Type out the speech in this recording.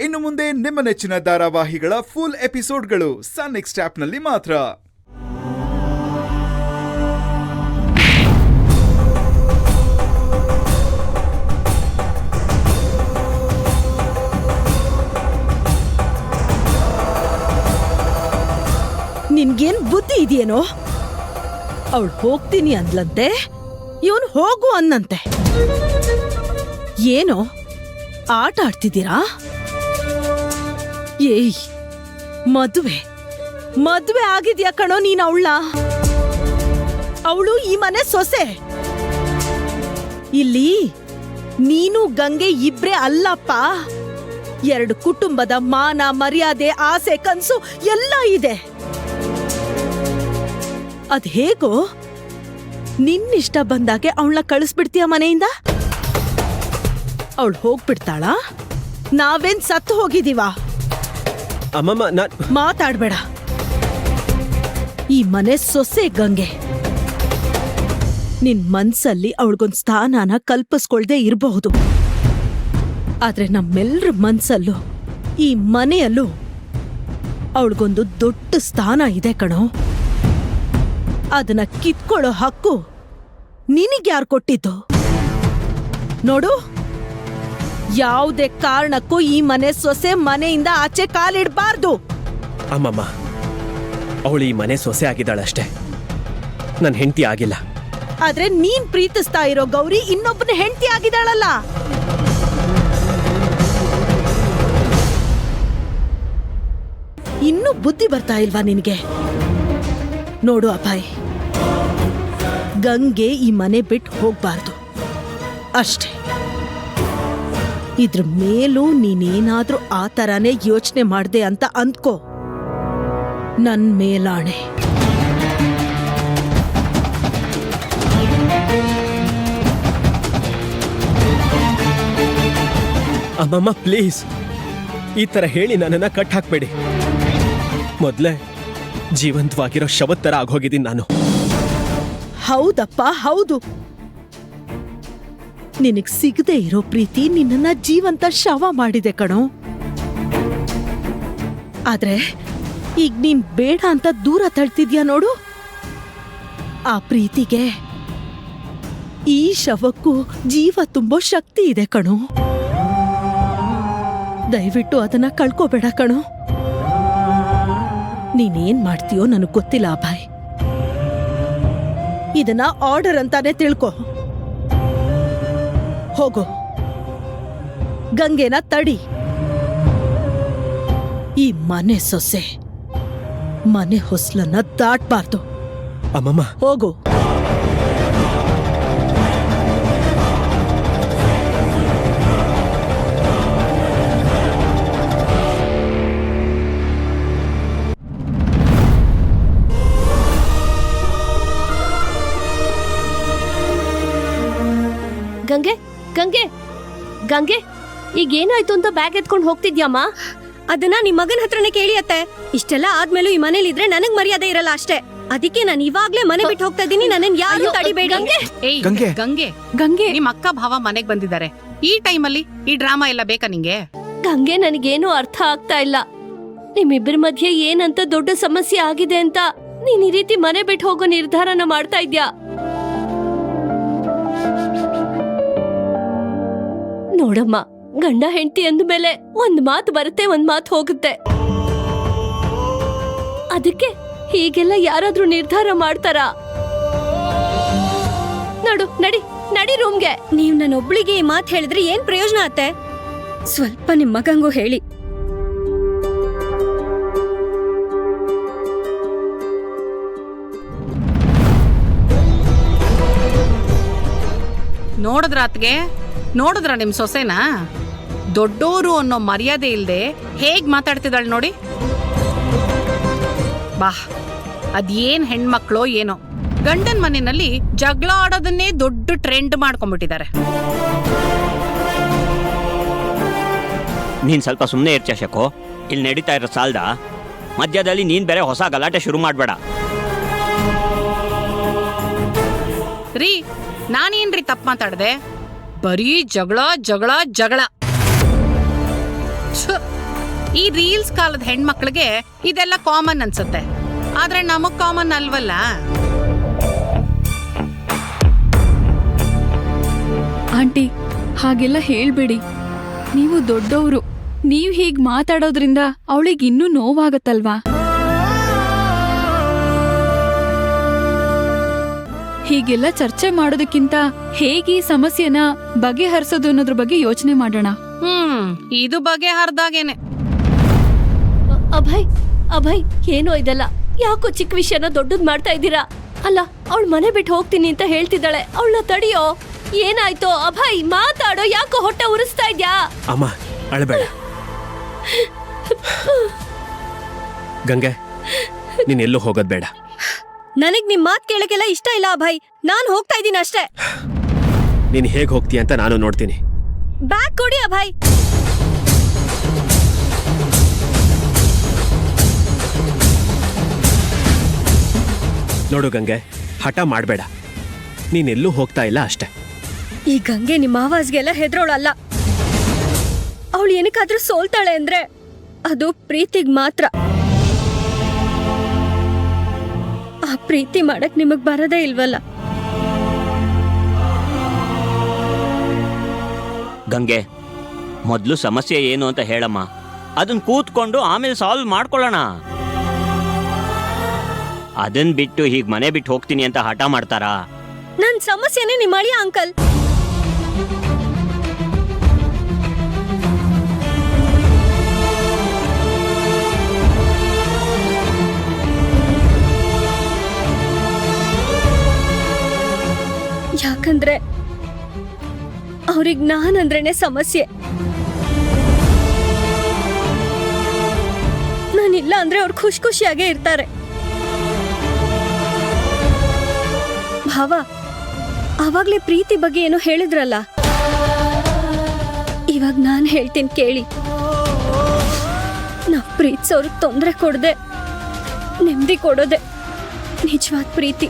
ಇನ್ನು ಮುಂದೆ ನಿಮ್ಮ ನೆಚ್ಚಿನ ಧಾರಾವಾಹಿಗಳ ಫುಲ್ ಎಪಿಸೋಡ್ಗಳು ಸನ್ ನೆಕ್ಸ್ಟ್ ಆಪ್ನಲ್ಲಿ ಮಾತ್ರ. ನಿನ್ಗೇನ್ ಬುದ್ಧಿ ಇದೆಯೇನೋ? ಅವಳು ಹೋಗ್ತೀನಿ ಅಂದ್ಲಂತೆ, ಇವನು ಹೋಗು ಅನ್ನಂತೆ. ಏನೋ ಆಟ ಆಡ್ತಿದ್ದೀರಾ? ಏಯ್, ಮದುವೆ ಆಗಿದ್ಯಾ ಕಣೋ ನೀನ್ ಅವಳು ಈ ಮನೆ ಸೊಸೆ. ಇಲ್ಲಿ ನೀನು ಗಂಗೆ ಇಬ್ರೇ ಅಲ್ಲಪ್ಪ, 2 ಕುಟುಂಬದ ಮಾನ ಮರ್ಯಾದೆ ಆಸೆ ಕನ್ಸು ಎಲ್ಲ ಇದೆ. ಅದ್ ಹೇಗೋ ನಿನ್ನಿಷ್ಟ ಬಂದಾಗೆ ಅವಳನ್ನ ಕಳಿಸ್ಬಿಡ್ತೀಯ ಮನೆಯಿಂದ? ಅವಳು ಹೋಗ್ಬಿಡ್ತಾಳ? ನಾವೇನ್ ಸತ್ತು ಹೋಗಿದೀವ? ಮಾತಾಡ್ಬೇಡ. ಈ ಮನೆ ಸೊಸೆ ಗಂಗೆ. ನಿನ್ ಮನ್ಸಲ್ಲಿ ಅವಳಿಗೊಂದ್ ಸ್ಥಾನನ ಕಲ್ಪಿಸ್ಕೊಳ್ದೆ ಇರಬಹುದು, ಆದ್ರೆ ನಮ್ಮೆಲ್ರ ಮನ್ಸಲ್ಲೂ ಈ ಮನೆಯಲ್ಲೂ ಅವಳಿಗೊಂದು ದೊಡ್ಡ ಸ್ಥಾನ ಇದೆ ಕಣೋ. ಅದನ್ನ ಕಿತ್ಕೊಳ್ಳೋ ಹಕ್ಕು ನಿನಗ್ಯಾರು ಕೊಟ್ಟಿದ್ದು? ನೋಡು, ಯಾವುದೇ ಕಾರಣಕ್ಕೂ ಈ ಮನೆ ಸೊಸೆ ಮನೆಯಿಂದ ಆಚೆ ಕಾಲಿಡಬಾರ್ದು. ಅಮ್ಮಮ್ಮ, ಅವಳು ಈ ಮನೆ ಸೊಸೆ ಆಗಿದ್ದಾಳಷ್ಟೇ, ನನ್ನ ಹೆಂಡತಿ ಆಗಿಲ್ಲ. ಆದ್ರೆ ನೀನ್ ಪ್ರೀತಿಸ್ತಾ ಇರೋ ಗೌರಿ ಇನ್ನೊಬ್ಬನ ಹೆಂಡತಿ ಆಗಿದ್ದಾಳಲ್ಲ. ಇನ್ನೂ ಬುದ್ಧಿ ಬರ್ತಾ ಇಲ್ವಾ ನಿನಗೆ? ನೋಡು ಅಭಯ್, ಗಂಗೆ ಈ ಮನೆ ಬಿಟ್ಟು ಹೋಗ್ಬಾರ್ದು ಅಷ್ಟೇ. ಇದ್ರ ಮೇಲೂ ನೀನೇನಾದ್ರೂ ಆ ತರಾನೇ ಯೋಚನೆ ಮಾಡ್ದೆ ಅಂತ ಅಂದ್ಕೋ, ನನ್ ಮೇಲಾಣೆ. ಅಮ್ಮಮ್ಮ ಪ್ಲೀಸ್, ಈ ತರ ಹೇಳಿ ನನ್ನನ್ನ ಕಟ್ ಹಾಕ್ಬೇಡಿ. ಮೊದ್ಲೇ ಜೀವಂತವಾಗಿರೋ ಶವದ ತರ ಆಗೋಗಿದ್ದೀನಿ ನಾನು. ಹೌದಪ್ಪ, ಹೌದು. ನಿನಗ್ ಸಿಗದೆ ಇರೋ ಪ್ರೀತಿ ನಿನ್ನನ್ನ ಜೀವಂತ ಶವ ಮಾಡಿದೆ ಕಣೋ. ಆದ್ರೆ ಈಗ ನೀನ್ ಬೇಡ ಅಂತ ದೂರ ತಳ್ತಿದ್ಯಾ ನೋಡು, ಆ ಪ್ರೀತಿಗೆ ಈ ಶವಕ್ಕೂ ಜೀವ ತುಂಬೋ ಶಕ್ತಿ ಇದೆ ಕಣೋ. ದಯವಿಟ್ಟು ಅದನ್ನ ಕಳ್ಕೋಬೇಡ ಕಣೋ. ನೀನೇನ್ ಮಾಡ್ತೀಯೋ ನನಗ್ ಗೊತ್ತಿಲ್ಲ ಅಭಯ್. ಇದನ್ನ ಆರ್ಡರ್ ಅಂತಾನೆ ತಿಳ್ಕೊ. ಹೋಗೋ, ಗಂಗೆನ ತಡಿ. ಈ ಮನೆ ಸೊಸೆ ಮನೆ ಹೊಸ್ಲನ್ನ ದಾಟ್ಬಾರ್ದು. ಅಮ್ಮಮ್ಮ, ಹೋಗು. ಗಂಗೆ ಗಂಗೆ ಗಂಗೆ, ಈಗೇನಾಯ್ತು ಅಂತ ಬ್ಯಾಗ್ ಎತ್ಕೊಂಡು ಹೋಗ್ತಿದ್ಯಮ್ಮ? ಅದನ್ನ ನಿಮ್ ಮಗನ ಹತ್ರನೇ ಕೇಳಿ ಅತ್ತೆ. ಇಷ್ಟೆಲ್ಲ ಆದ್ಮೇಲೂ ಈ ಮನೇಲಿ ಇದ್ರೆ ನನಗ್ ಮರ್ಯಾದೆ ಇರಲ್ಲ ಅಷ್ಟೇ. ಅದಕ್ಕೆ ನಾನು ಇವಾಗ್ಲೇ ಮನೆ ಬಿಟ್ಟು ಹೋಗ್ತಾ ಇದ್ದೀನಿ. ನನ್ನನ್ ಯಾರು ತಡಿಬೇಡಿ. ಗಂಗೆ, ನಿಮ್ ಅಕ್ಕ ಭಾವ ಮನೆಗ್ ಬಂದಿದ್ದಾರೆ. ಈ ಟೈಮಲ್ಲಿ ಈ ಡ್ರಾಮಾ ಎಲ್ಲ ಬೇಕಾ ನಿಂಗೆ? ಗಂಗೆ, ನನಗೇನು ಅರ್ಥ ಆಗ್ತಾ ಇಲ್ಲ. ನಿಮ್ಮಿಬ್ಬರ ಮಧ್ಯೆ ಏನಂತ ದೊಡ್ಡ ಸಮಸ್ಯೆ ಆಗಿದೆ ಅಂತ ನೀನ್ ಈ ರೀತಿ ಮನೆ ಬಿಟ್ಟು ಹೋಗೋ ನಿರ್ಧಾರನ ಮಾಡ್ತಾ ಇದ್ಯಾ? ನೋಡಮ್ಮ, ಗಂಡ ಹೆಂಡತಿ ಅಂದ್ಮೇಲೆ ಒಂದ್ ಮಾತು ಬರುತ್ತೆ, ಒಂದ್ ಮಾತು ಹೋಗುತ್ತೆ. ಅದಕ್ಕೆ ಹೀಗೆಲ್ಲ ಯಾರಾದ್ರೂ ನಿರ್ಧಾರ ಮಾಡ್ತಾರಾ? ನೋಡು, ನಡಿ ರೂಮ್ಗೆ. ನೀವ್ ನನ್ನೊಬ್ಳಿಗೆ ಈ ಮಾತು ಹೇಳಿದ್ರೆ ಏನ್ ಪ್ರಯೋಜನ ಅತ್ತೆ? ಸ್ವಲ್ಪ ನಿಮ್ ಮಗಂಗೂ ಹೇಳಿ. ನೋಡಿದ್ರ ನಿಮ್ ಸೊಸೆನಾ? ದೊಡ್ಡೋರು ಅನ್ನೋ ಮರ್ಯಾದೆ ಇಲ್ದೆ ಹೇಗ್ ಮಾತಾಡ್ತಿದ್ದಾಳೆ ನೋಡಿ. ಬಾ, ಅದೇನ್ ಹೆಣ್ಮಕ್ಳೋ ಏನೋ, ಗಂಡನ್ ಮನೆಯಲ್ಲಿ ಜಗಳ ಆಡೋದನ್ನೇ ದೊಡ್ಡ ಟ್ರೆಂಡ್ ಮಾಡ್ಕೊಂಡ್ಬಿಟ್ಟಿದ್ದಾರೆ. ನೀನ್ ಸ್ವಲ್ಪ ಸುಮ್ಮನೆ ಇರ್ಚ ಶಕೋ. ಇಲ್ಲಿ ನಡೀತಾ ಇರೋ ಸಾಲ್ದ ಮಧ್ಯದಲ್ಲಿ ನೀನ್ ಬೇರೆ ಹೊಸ ಗಲಾಟೆ ಶುರು ಮಾಡ್ಬೇಡ. ರೀ, ನಾನೇನ್ರಿ ತಪ್ಪು ಮಾತಾಡ್ದೆ? ಬರೀ ಜಗಳ ಜಗಳ ಜಗಳ. ಈ ರೀಲ್ಸ್ ಕಾಲದ ಹೆಣ್ಮಕ್ಳಿಗೆ ಇದೆಲ್ಲ ಕಾಮನ್ ಅನ್ಸುತ್ತೆ, ಆದ್ರೆ ನಮಗ್ ಕಾಮನ್ ಅಲ್ವಲ್ಲ. ಆಂಟಿ, ಹಾಗೆಲ್ಲ ಹೇಳ್ಬೇಡಿ. ನೀವು ದೊಡ್ಡವರು. ನೀವ್ ಹೀಗ್ ಮಾತಾಡೋದ್ರಿಂದ ಅವಳಿಗೆ ಇನ್ನೂ ನೋವಾಗತ್ತಲ್ವಾ? ಹೀಗೆಲ್ಲ ಚರ್ಚೆ ಮಾಡೋದಕ್ಕಿಂತ ಹೇಗೆ ಈ ಸಮಸ್ಯೆನ ಬಗೆಹರಿಸೋದು ಅನ್ನೋದ್ರ ಬಗ್ಗೆ ಯೋಚನೆ ಮಾಡೋಣ. ಇದು ಬಗೆಹರ್ದಾಗೇನೆ. ಅಭಯ್ ಅಭಯ್, ಏನೋ ಇದೆಲ್ಲ, ಯಾಕೋ ಚಿಕ್ಕ ವಿಷಯನ ದೊಡ್ಡದ್ ಮಾಡ್ತಾ ಇದ್ದೀರಾ? ಅಲ್ಲ, ಅವಳು ಮನೆ ಬಿಟ್ಟು ಹೋಗ್ತೀನಿ ಅಂತ ಹೇಳ್ತಿದ್ದಾಳೆ, ಅವಳನ್ನ ತಡಿಯೋ. ಏನಾಯ್ತೋ ಅಭಯ್, ಮಾತಾಡೋ, ಯಾಕೋ ಹೊಟ್ಟೆ ಉರಿಸ್ತಾ ಇದ್ಯಾ? ಅಮ್ಮ ಅಳಬೇಡ. ಗಂಗೆ, ನೀನ್ ಎಲ್ಲೂ ಹೋಗೋದ್ ಬೇಡ. ನನಗ್ ನಿಮ್ ಮಾತ್ ಕೇಳಕ್ಕೆಲ್ಲ ಇಷ್ಟ ಇಲ್ಲ ಅಭಯ್, ನಾನ್ ಹೋಗ್ತಾ ಇದ್ದೀನಿ ಅಷ್ಟೇ. ನೀನ್ ಹೇಗ್ ಹೋಗ್ತೀಯ ಅಂತ ನಾನು ನೋಡ್ತೀನಿ. ಬ್ಯಾಗ್ ಕೊಡಿ ಅಭಯ್. ನೋಡು ಗಂಗೆ, ಹಠ ಮಾಡ್ಬೇಡ. ನೀನೆಲ್ಲೂ ಹೋಗ್ತಾ ಇಲ್ಲ ಅಷ್ಟೇ. ಈ ಗಂಗೆ ನಿಮ್ಮ ಆವಾಜ್ಗೆಲ್ಲ ಹೆದ್ರೋಳಲ್ಲ. ಅವಳು ಏನಕ್ಕಾದ್ರೂ ಸೋಲ್ತಾಳೆ ಅಂದ್ರೆ ಅದು ಪ್ರೀತಿಗ್ ಮಾತ್ರ. ಆ ಪ್ರೀತಿ ಮಾಡಕ್ ನಿಮಗ್ ಬರದೇ ಇಲ್ವಲ್ಲ. ಗಂಗೆ, ಮೊದಲು ಸಮಸ್ಯೆ ಏನು ಅಂತ ಹೇಳಮ್ಮ, ಅದನ್ನ ಕೂತ್ಕೊಂಡು ಆಮೇಲೆ ಸಾಲ್ವ್ ಮಾಡ್ಕೊಳ್ಳೋಣ. ಅದನ್ ಬಿಟ್ಟು ಹೀಗೆ ಮನೆ ಬಿಟ್ಟು ಹೋಗ್ತೀನಿ ಅಂತ ಹಠ ಮಾಡ್ತಾರಾ? ನನ್ ಸಮಸ್ಯೆನೇ ನಿಮ್ಮ ಅಳಿಯ ಅಂಕಲ್. ಯಾಕಂದ್ರೆ ಅವ್ರಿಗೆ ನಾನಂದ್ರೇನೆ ಸಮಸ್ಯೆ. ನಾನಿಲ್ಲ ಅಂದ್ರೆ ಅವ್ರು ಖುಷಿಯಾಗೇ ಇರ್ತಾರೆ. ಭಾವ, ಆವಾಗ್ಲೇ ಪ್ರೀತಿ ಬಗ್ಗೆ ಏನೋ ಹೇಳಿದ್ರಲ್ಲ, ಇವಾಗ ನಾನ್ ಹೇಳ್ತೀನಿ ಕೇಳಿ. ನಾವ್ ಪ್ರೀತಿಸೋರ್ಗ್ ತೊಂದ್ರೆ ಕೊಡದೆ ನೆಮ್ಮದಿ ಕೊಡೋದೆ ನಿಜವಾದ ಪ್ರೀತಿ.